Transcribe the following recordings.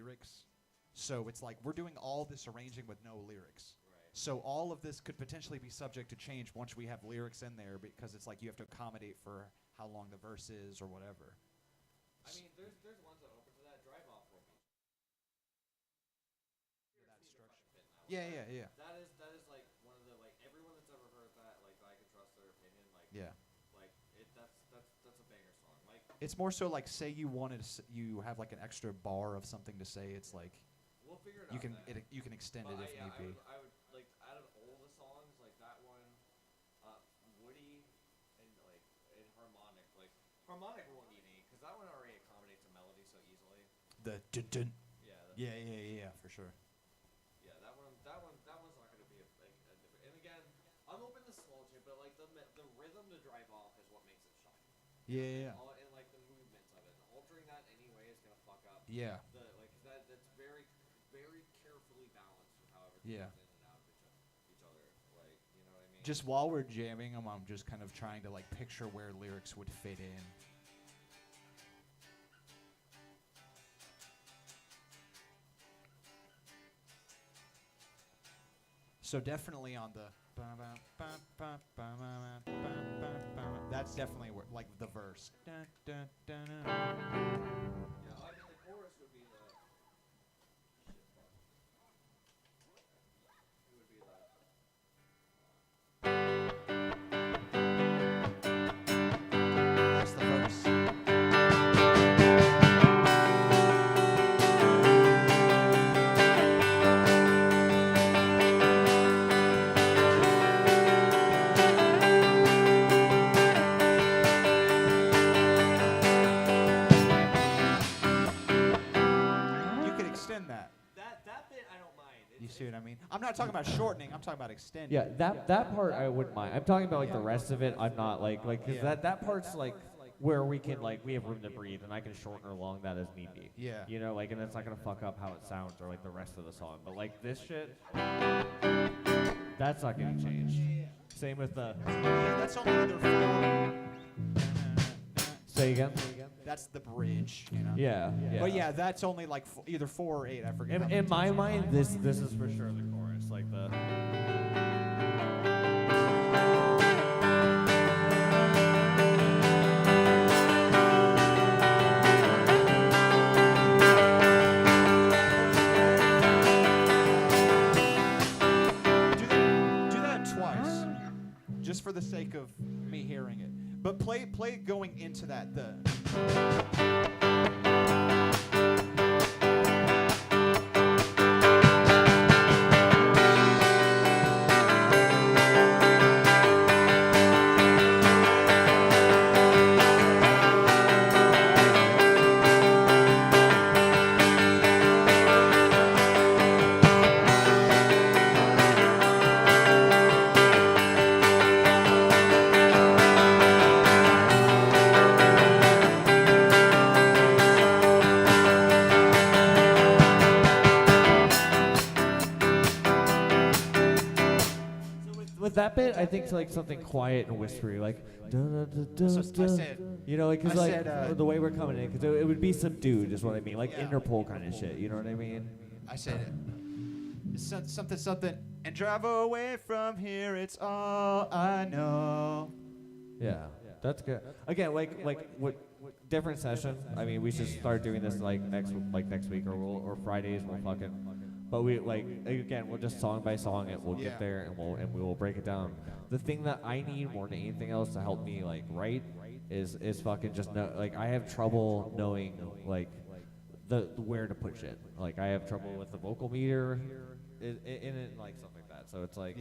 lyrics. So it's like we're doing all this arranging with no lyrics. Right. So all of this could potentially be subject to change once we have lyrics in there, because it's like you have to accommodate for how long the verse is or whatever. I mean, there's ones that open to that. Drive Off will be. That structure. Yeah. That is like one of the like everyone that's ever heard that like I can trust their opinion like Yeah. like it that's a banger song like It's more so like, say you wanted you have like an extra bar of something to say. It's like we'll figure it you out. you can extend but it if yeah, need be. I would like out of all the songs like that one, Woody and harmonic won't need any because that one already accommodates a melody so easily. The dun dun. Yeah. Yeah, for sure. Yeah, that one's not going to be a different. And again, I'm open to small change, but like the rhythm to Drive Off is what makes it shine. Yeah. And like the movements of it, altering that anyway is gonna fuck up. Yeah. That's very carefully balanced with how everything Yeah. goes in and out of each other. Like you know what I mean? Just while we're jamming them, I'm just kind of trying to like picture where lyrics would fit in. So definitely on the that's definitely where, like the verse. Yeah, I mean the chorus would be the shit part. It would be That's the verse. that bit I don't mind. You see what I mean? I'm not talking about shortening. I'm talking about extending. Yeah, that part I wouldn't mind. I'm talking about like the rest of it. I'm not like because that part's like where we can like we have room to breathe and I can shorten along that as need be. Yeah. You know, like and it's not gonna fuck up how it sounds or like the rest of the song. But like this shit, that's not getting changed. Same with the. Yeah, that's only either 4. Say again. That's the bridge, you know. Yeah. But yeah, that's only like either 4 or 8. I forget. In my mind, this is for sure the chorus, like the. Do that twice, just for the sake of me hearing it. But play it going into that. With that bit, I think it's like something quiet and whispery, like you know, like because like the way we're coming in, because it would be subdued, is what I mean, like Interpol kind of shit. You know what I mean? I said it. Something, and drive away from here. It's all I know. Yeah, that's good. Again, like what different session. I mean, we should start doing this like next week or Fridays. We'll fucking. But we like again, we'll just song by song it. We'll get there and we will break it down. The thing that I need more than anything else to help me like write is fucking just know, like I have trouble knowing like the where to put shit. Like I have trouble with the vocal meter in it, like something like that. So it's like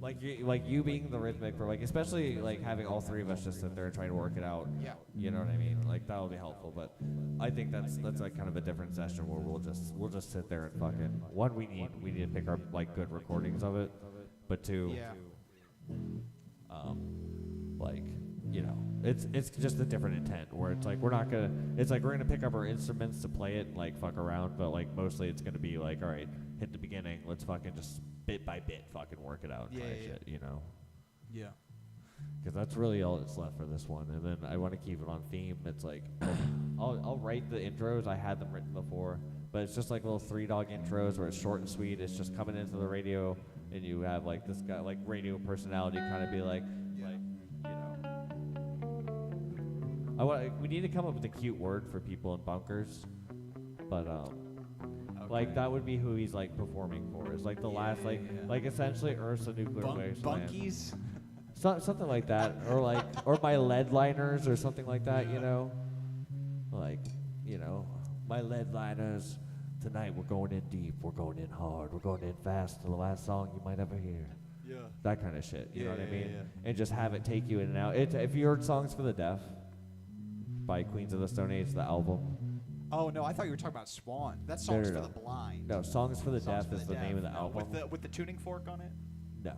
like you being the rhythmic for like especially like having all three of us just sit there and try to work it out. Yeah. You know what I mean? Like that'll be helpful. But I think that's like kind of a different session where we'll just sit there and fucking one we need to pick our like good recordings of it, but two, like you know it's just a different intent where it's like we're gonna pick up our instruments to play it and like fuck around, but like mostly it's gonna be like all right, hit the beginning, let's fucking just bit by bit fucking work it out, shit, you know. Yeah. Because that's really all that's left for this one, and then I want to keep it on theme. It's like I'll write the intros. I had them written before, but it's just like little 3 Dog intros where it's short and sweet. It's just coming into the radio, and you have like this guy, like radio personality, kind of be like, we need to come up with a cute word for people in bunkers, but like that would be who he's like performing for. It's like the last, like essentially Earth's a nuclear wasteland. Bunkies. Something like that, or like, or my lead liners, or something like that, you know, like, my lead liners. Tonight we're going in deep, we're going in hard, we're going in fast to the last song you might ever hear. Yeah. That kind of shit, you know what I mean? Yeah. And just have it take you in and out. If you heard Songs for the Deaf by Queens of the Stone Age, the album. Oh no, I thought you were talking about Swan. That's Songs for the Blind. No, Songs for the Deaf is the name of the album. With the tuning fork on it? No.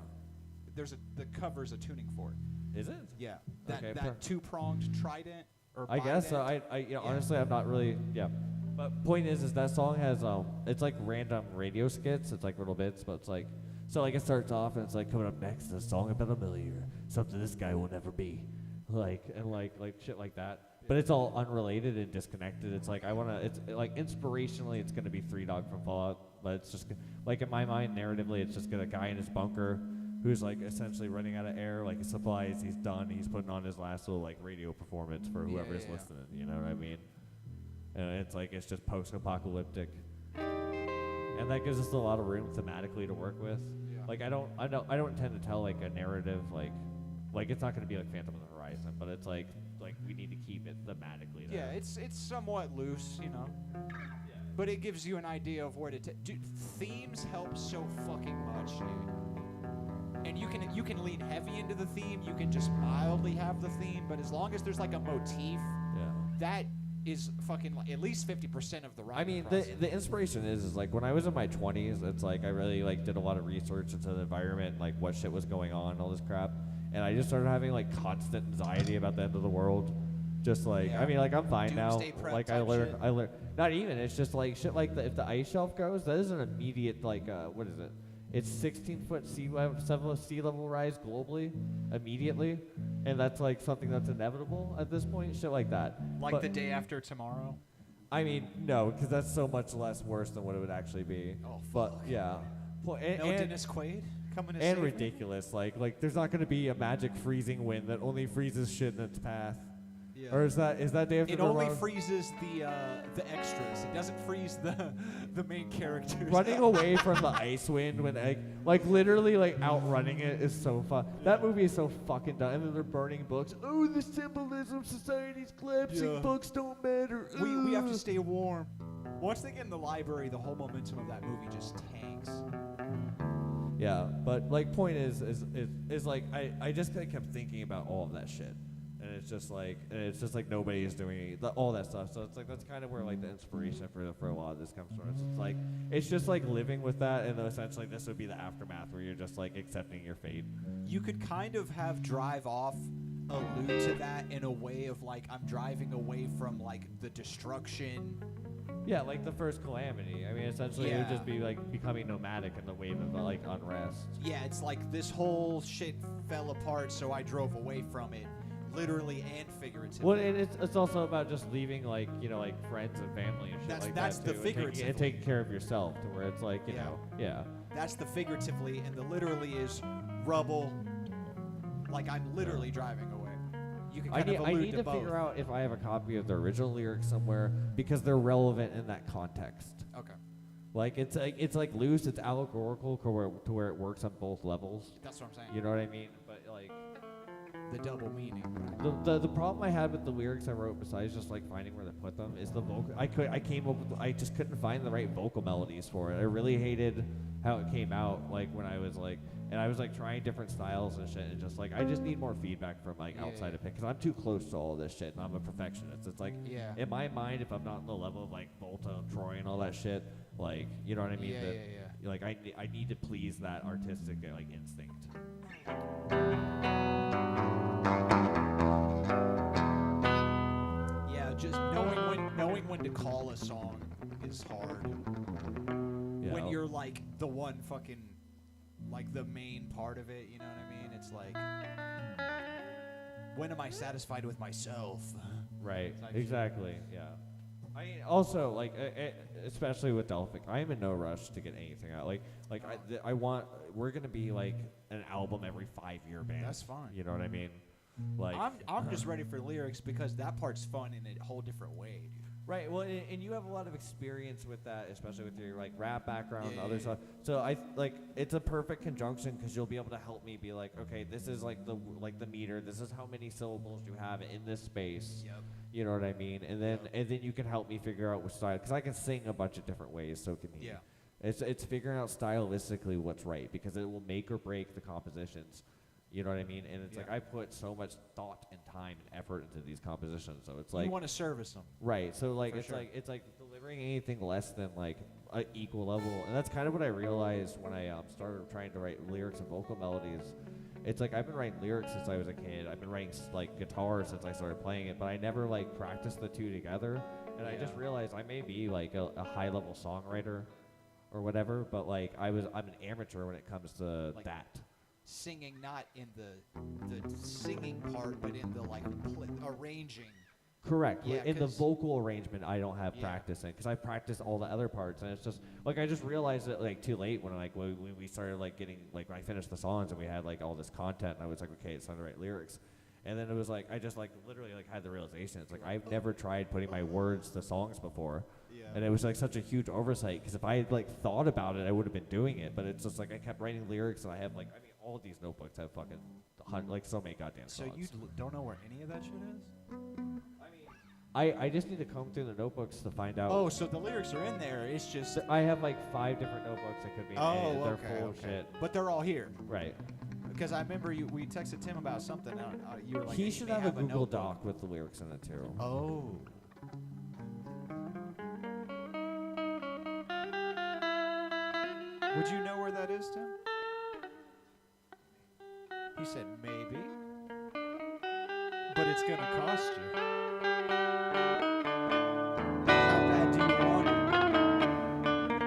The cover's a tuning fork. Is it? Yeah. That two-pronged trident or I guess so. Honestly, I'm not really. Yeah. But point is that song has it's like random radio skits. It's like little bits, but it's like, so like it starts off and it's like, coming up next is a song about a millionaire, something this guy will never be, like shit like that. But it's all unrelated and disconnected. It's like it's like inspirationally, it's gonna be 3 Dog from Fallout, but it's just like in my mind, narratively, it's just got a guy in his bunker who's like essentially running out of air, like his supplies, he's done, he's putting on his last little like radio performance for whoever's listening. You know what I mean? And it's like, it's just post-apocalyptic, and that gives us a lot of room thematically to work with. Yeah. Like I don't tend to tell like a narrative like it's not going to be like Phantom of the Horizon, but it's like we need to keep it thematically there. Yeah, it's somewhat loose, you know. Yeah. But it gives you an idea of where to dude, themes help so fucking much, dude. And you can lean heavy into the theme, you can just mildly have the theme, but as long as there's like a motif, that is fucking at least 50% of the writing process. The inspiration is like when I was in my 20s, it's like I really like did a lot of research into the environment, like what shit was going on, all this crap, and I just started having like constant anxiety about the end of the world. Just like I mean, like I'm fine now. Like I learned, not even. It's just like shit. Like if the ice shelf goes, that is an immediate like what is it? It's 16-foot sea level rise globally, immediately, and that's like something that's inevitable at this point. Shit like that. Like the day after tomorrow. I mean, no, because that's so much less worse than what it would actually be. Oh, but yeah. And Dennis Quaid coming to and save ridiculous. Me? Like there's not going to be a magic freezing wind that only freezes shit in its path. Yeah. Or is that day after tomorrow? It only freezes the extras. It doesn't freeze the main characters. Running away from the ice wind when like literally like outrunning it is so fun. That movie is so fucking dumb. And then they're burning books. Oh, the symbolism, society's collapsing. Books don't matter. We have to stay warm. Once they get in the library, the whole momentum of that movie just tanks. Yeah, but like point is like I just kept thinking about all of that shit. And it's just like nobody is doing all that stuff. So it's like that's kind of where like the inspiration for a lot of this comes from. It's just like living with that, and essentially this would be the aftermath where you're just like accepting your fate. You could kind of have Drive Off allude to that in a way of like I'm driving away from like the destruction. Yeah, like the first calamity. I mean, essentially it would just be like becoming nomadic in the wave of like unrest. Yeah, it's like this whole shit fell apart, so I drove away from it. Literally and figuratively. Well, and it's also about just leaving like like friends and family and shit that's that too. The figuratively. And taking care of yourself to where it's like you know. That's the figuratively, and the literally is rubble. Like I'm literally driving away. You can I need to figure out if I have a copy of the original lyrics somewhere because they're relevant in that context. Okay. Like it's like loose, it's allegorical to where it works on both levels. That's what I'm saying. You know what I mean? But like. The double meaning. The problem I had with the lyrics I wrote, besides just like finding where to put them, is the vocal. I just couldn't find the right vocal melodies for it. I really hated how it came out. Like when I was like, and I was like trying different styles and shit, and just like I just need more feedback from like outside of it because I'm too close to all this shit, and I'm a perfectionist. It's like in my mind, if I'm not on the level of like Volta and Troy and all that shit, like you know what I mean? Like I need to please that artistic like instinct. Just knowing when to call a song is hard. Yeah. When you're like the one fucking like the main part of it, you know what I mean? It's like when am I satisfied with myself? Right. Exactly. Yeah. I mean, also like especially with Delphic, I am in no rush to get anything out. I want we're gonna be like an album every 5-year band. That's fine. You know what I mean? Like I'm just ready for lyrics because that part's fun in a whole different way, dude. right. Well, and you have a lot of experience with that, especially with your like rap background and Yeah, other yeah, stuff. So I like it's a perfect conjunction because you'll be able to help me be like, okay, this is like the meter. This is how many syllables you have in this space. Yep. You know what I mean? And then you can help me figure out which style because I can sing a bunch of different ways. So can he. Yeah. It's figuring out stylistically what's right because it will make or break the compositions. You know what I mean? And it's like I put so much thought and time and effort into these compositions. So it's like You want to service them. right. So like For it's sure. like it's like delivering anything less than like an equal level. And that's kind of what I realized when I started trying to write lyrics and vocal melodies. It's like I've been writing lyrics since I was a kid. I've been writing like guitar since I started playing it, but I never like practiced the two together. And I just realized I may be like a high level songwriter or whatever, but like I'm an amateur when it comes to Like that. Singing not in the singing part, but in the like arranging. Correct. Yeah, In the 'cause- vocal arrangement, I don't have Yeah. practice in because I practiced all the other parts, and it's just like I just realized it like too late when when we started like getting like when I finished the songs and we had like all this content, and I was like, okay, it's time to write lyrics, and then it was like I just like literally like had the realization. It's like I've never tried putting my words to songs before, and it was like such a huge oversight because if I had like thought about it, I would have been doing it, but it's just like I kept writing lyrics, and I have like I mean all of these notebooks have fucking like so many goddamn So songs. you don't know where any of that shit is? I just need to comb through the notebooks to find out. Oh, so the lyrics are in there. It's just. I have like 5 different notebooks that could be. Oh, they're okay, full of okay. shit. But they're all here. Right. Because I remember we texted Tim about something. You were like, He "Hey, should may have a Google notebook." Doc with the lyrics in it too. Oh. Would you know where that is, Tim? He said maybe, but it's gonna cost you. How bad do you want it?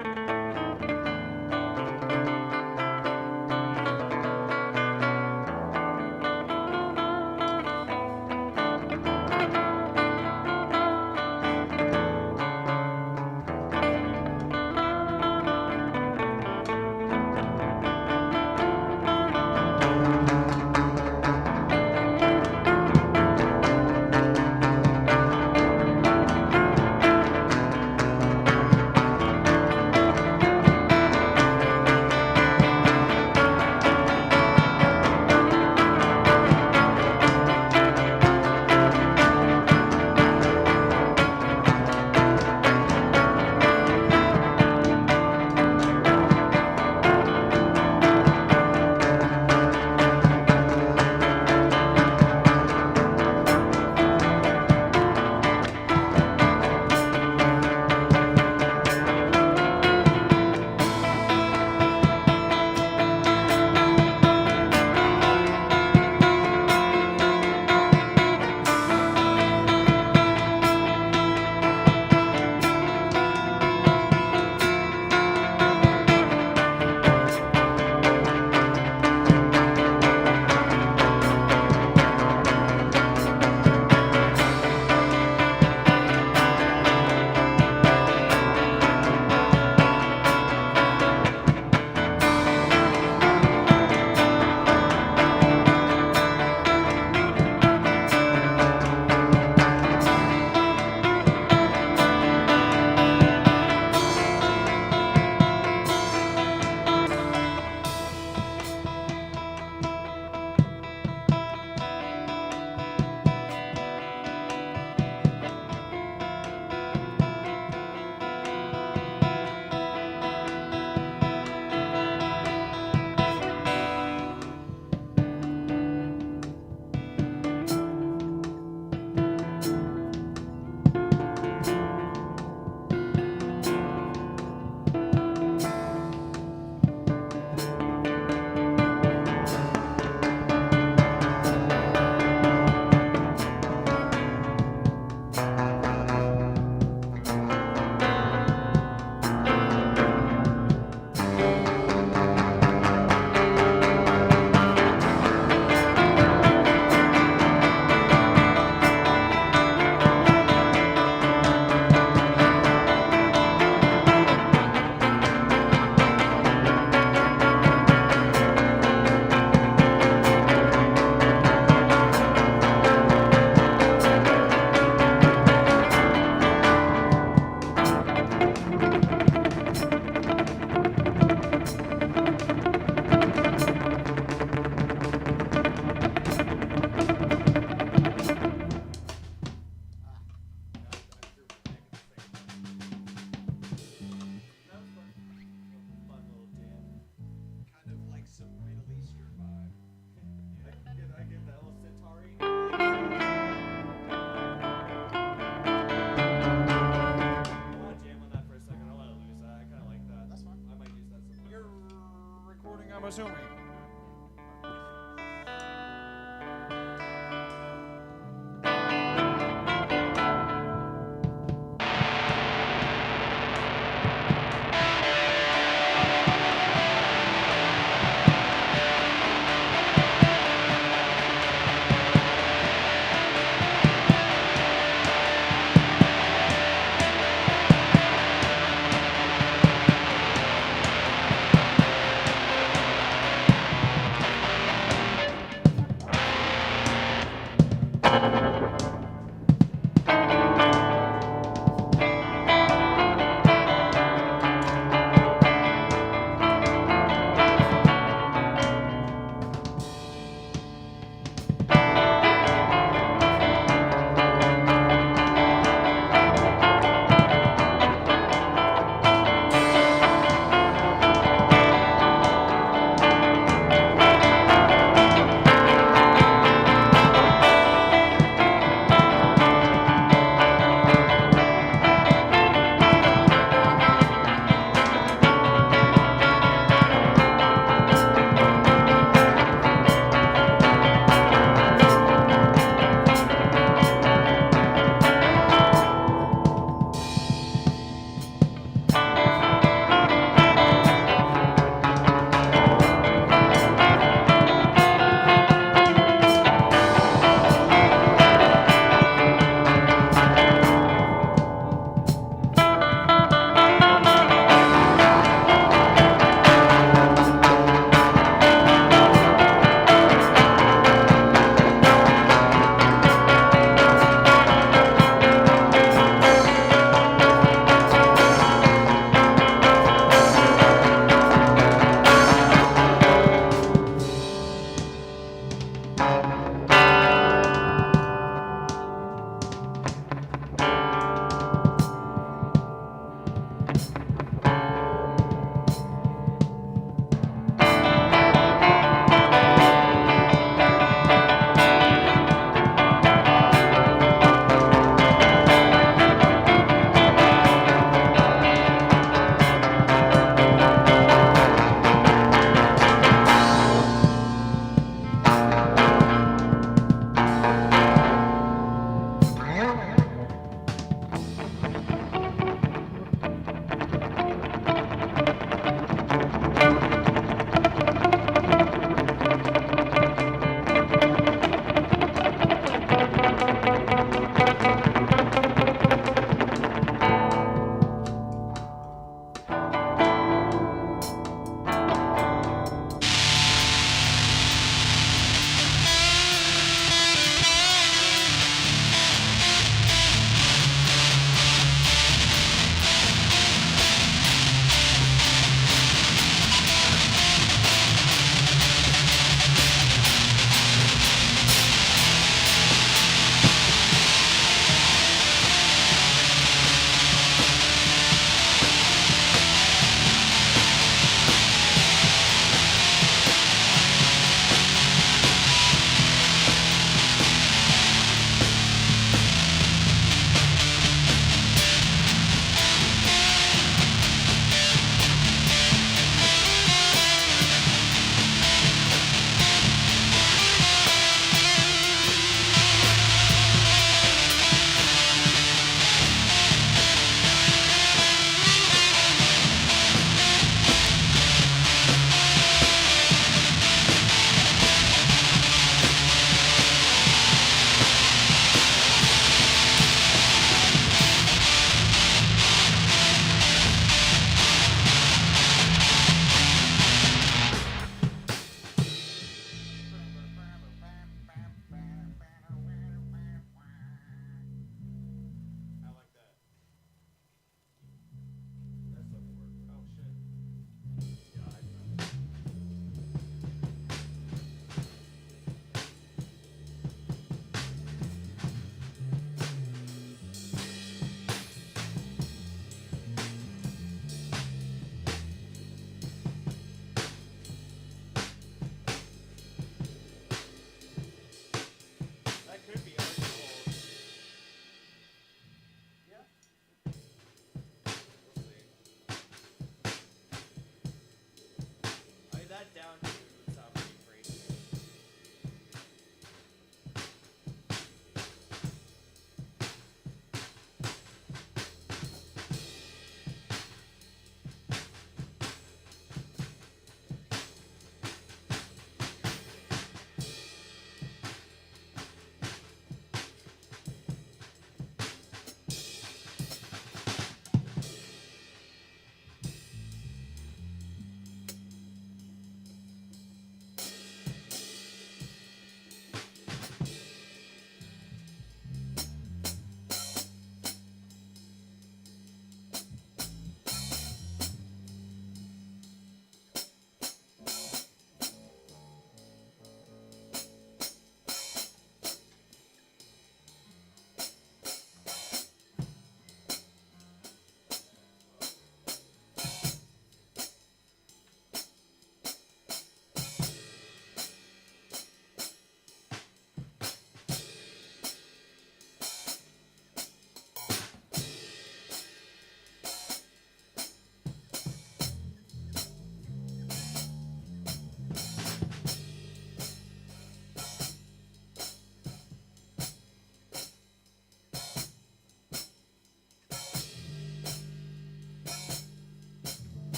I'm assuming.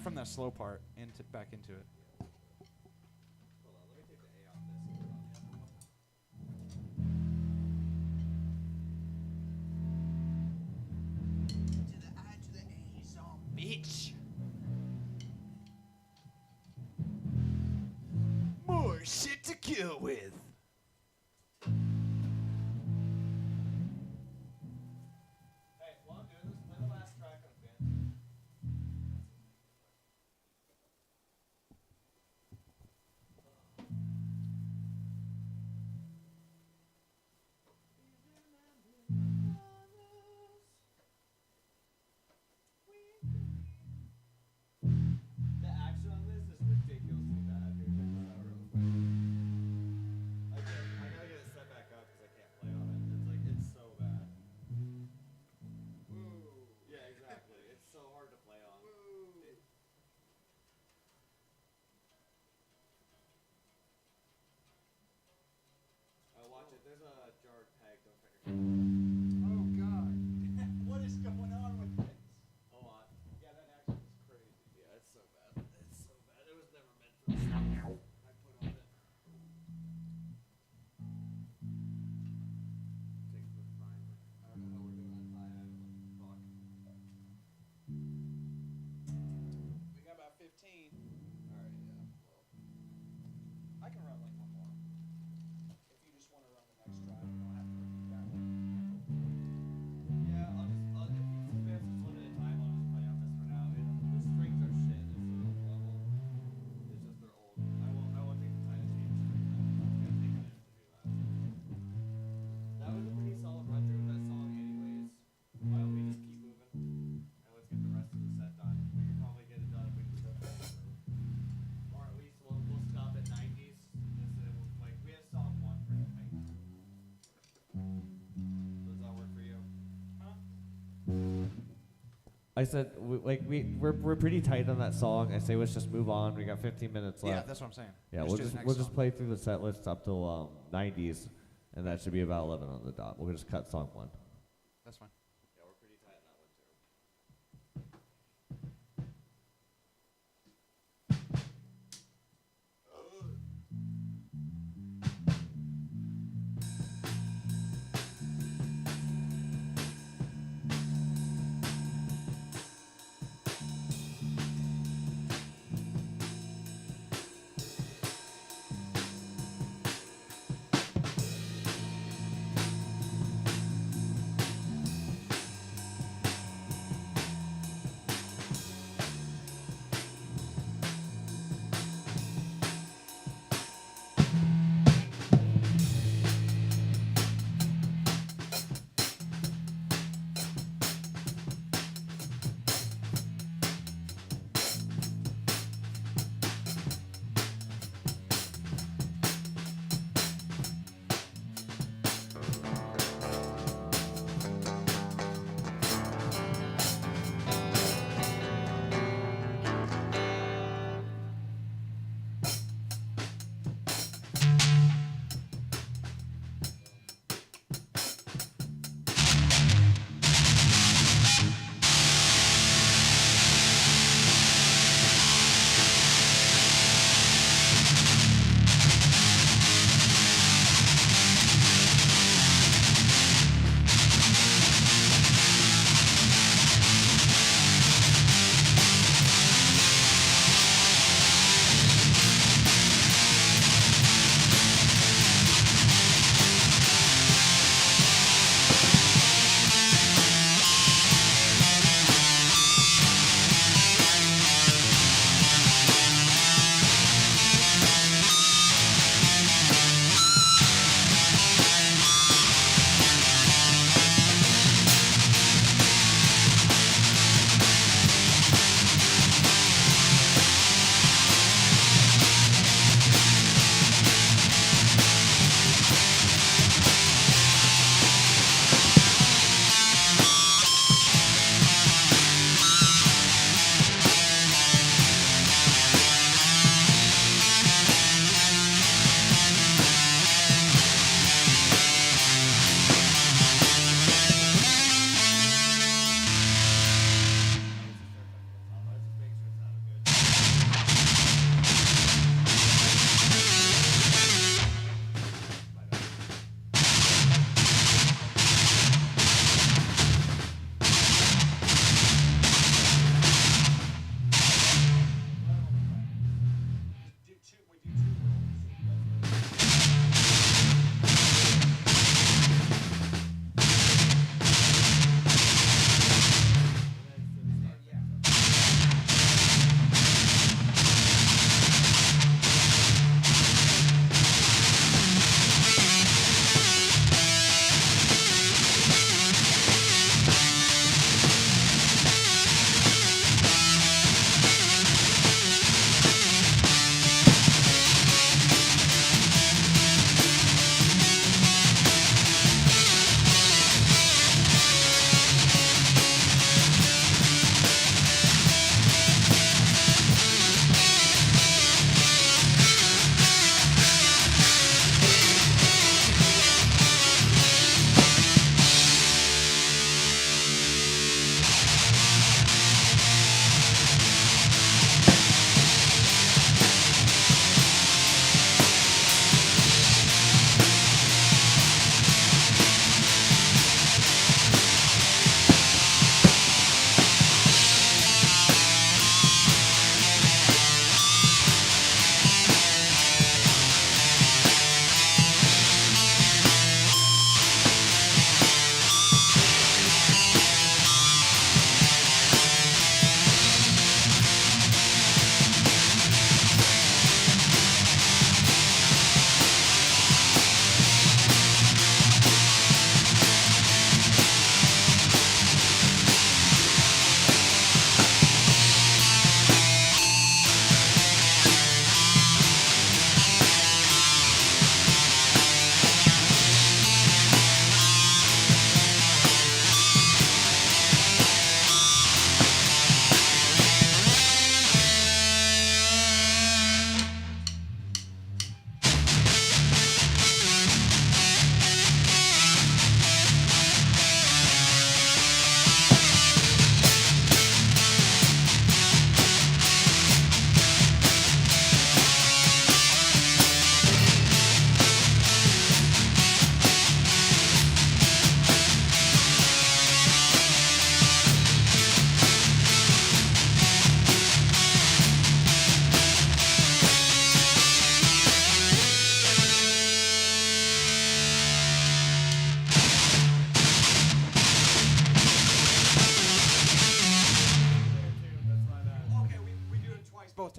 from that slow part into back into it. Hold on, let me take the A off this. And put on the other one. To the I to the A song, bitch. More shit to kill with. Hey, while I'm doing this, play the last track on Fan. The action on this is ridiculously bad. Here, check this out real quick. I gotta get it set back up because I can't play on it. It's like, it's so bad. Yeah, exactly. It's so hard to play on. Watch it. There's a jarred peg. Don't cut your hand. Oh God. What is going on with this? A lot. Yeah, that action is crazy. Yeah, it's so bad. It's so bad. It was never meant for the stuff I put on it. Take the primer. I don't know how we're doing on time. Fuck. We got about 15. Alright, yeah. Well. I can run like one more. If you just want to run the next drive, you don't have to repeat that one. Yeah, if we have such limited time, I'll just play on this for now. The strings are shit. It's the level. It's just they're old. I won't take the time to change the strings. It's gonna take minutes to do that. That was a pretty solid run through of that song anyways. Why don't we just keep moving? And let's get the rest of the set done. We could probably get it done if we can set that up. Or at least we'll stop at 90s. Instead of, like, we have song 1 for tonight. Does that work for you? I said we're pretty tight on that song. I say let's just move on. We got 15 minutes left. Yeah, that's what I'm saying. Yeah, Let's do the next we'll just song. play through the set list up till 90s, and that should be about 11 on the dot. We'll just cut song 1. That's fine. Yeah, we're pretty tight on that one too. Thank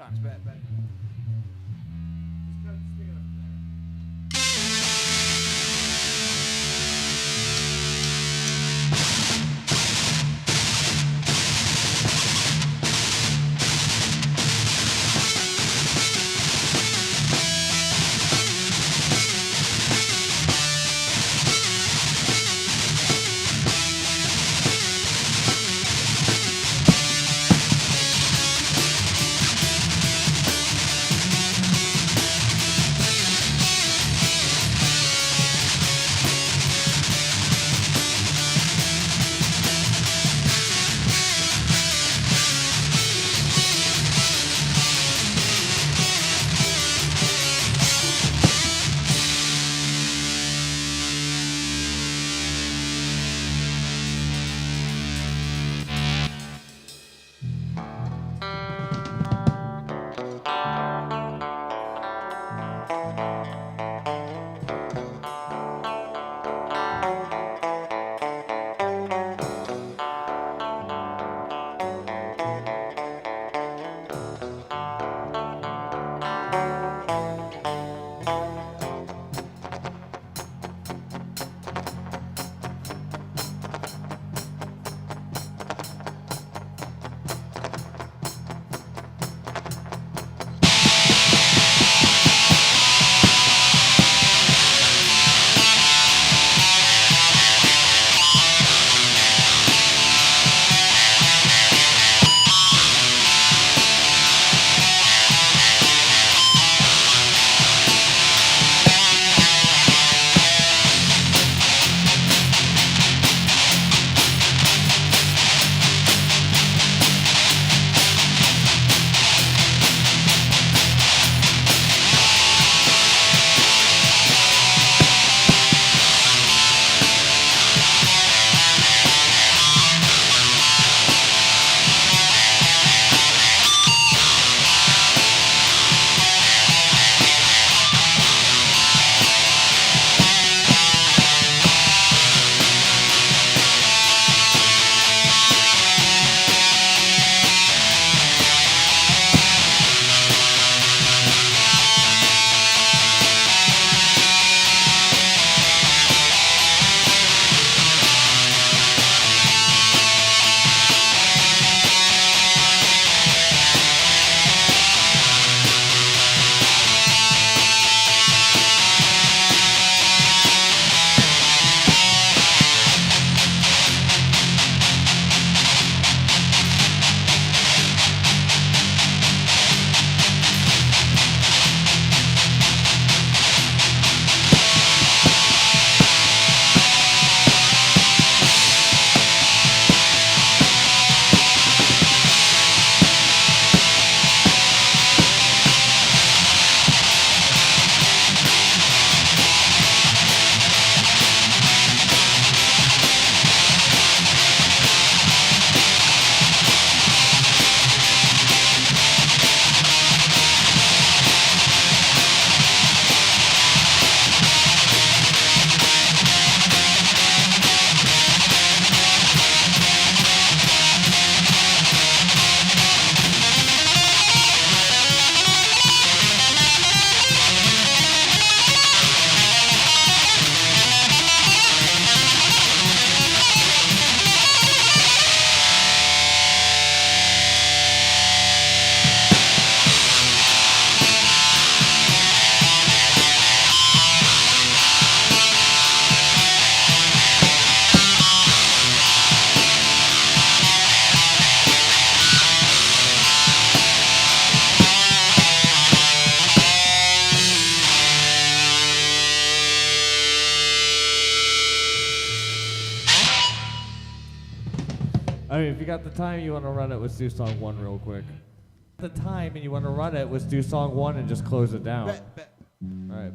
times. Bet. Just pick it up from there. I mean, if you got the time, you want to run it, let's do song 1 real quick. The time and you want to run it, let's do song 1 and just close it down. Bet. All right.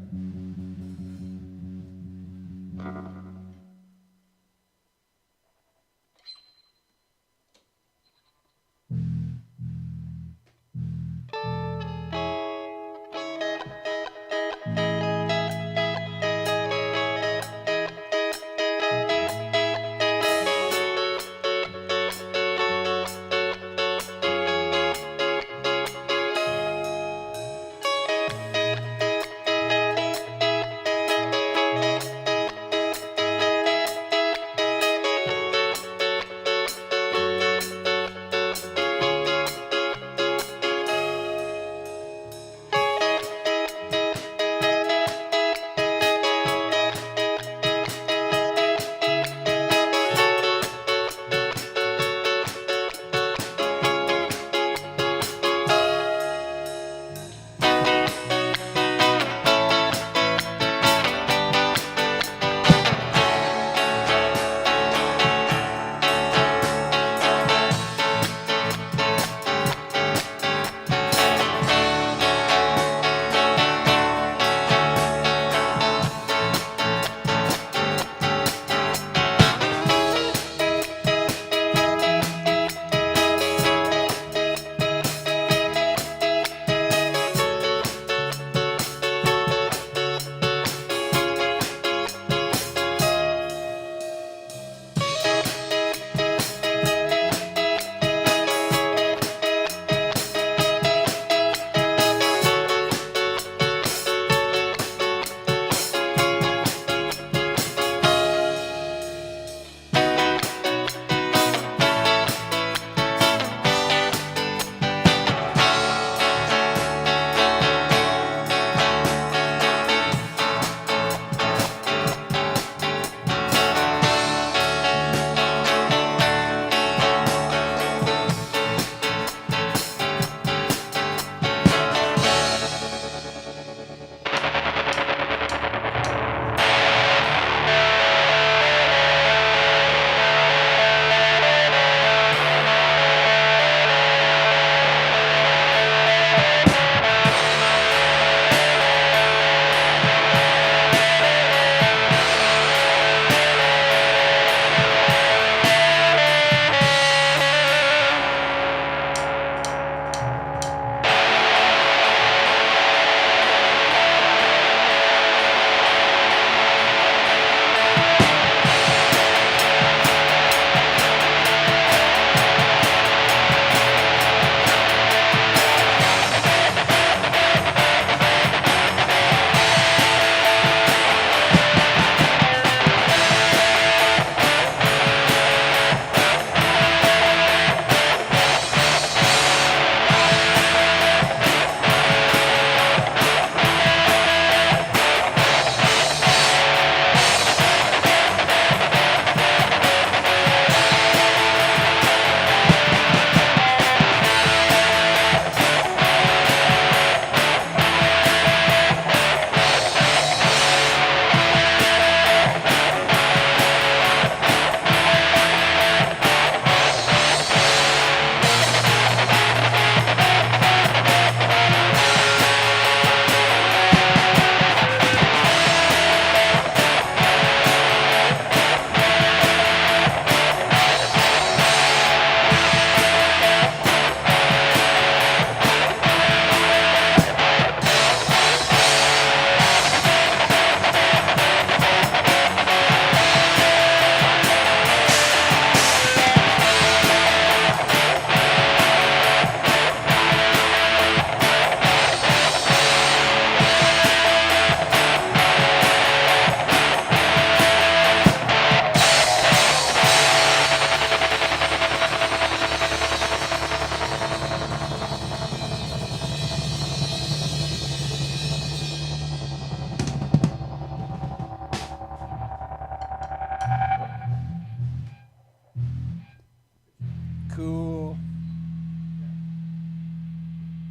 Cool.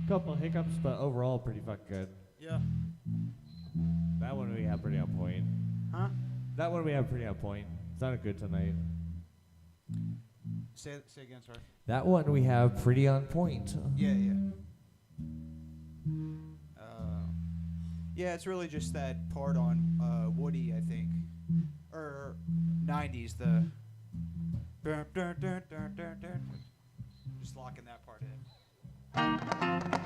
Couple hiccups, but overall pretty fucking good. Yeah. That one we have pretty on point. Huh? That one we have pretty on point. Sounded good tonight. Say again, sorry. That one we have pretty on point. Yeah. Yeah, it's really just that part on Woody, I think. Or 90s, the... Just locking that part in.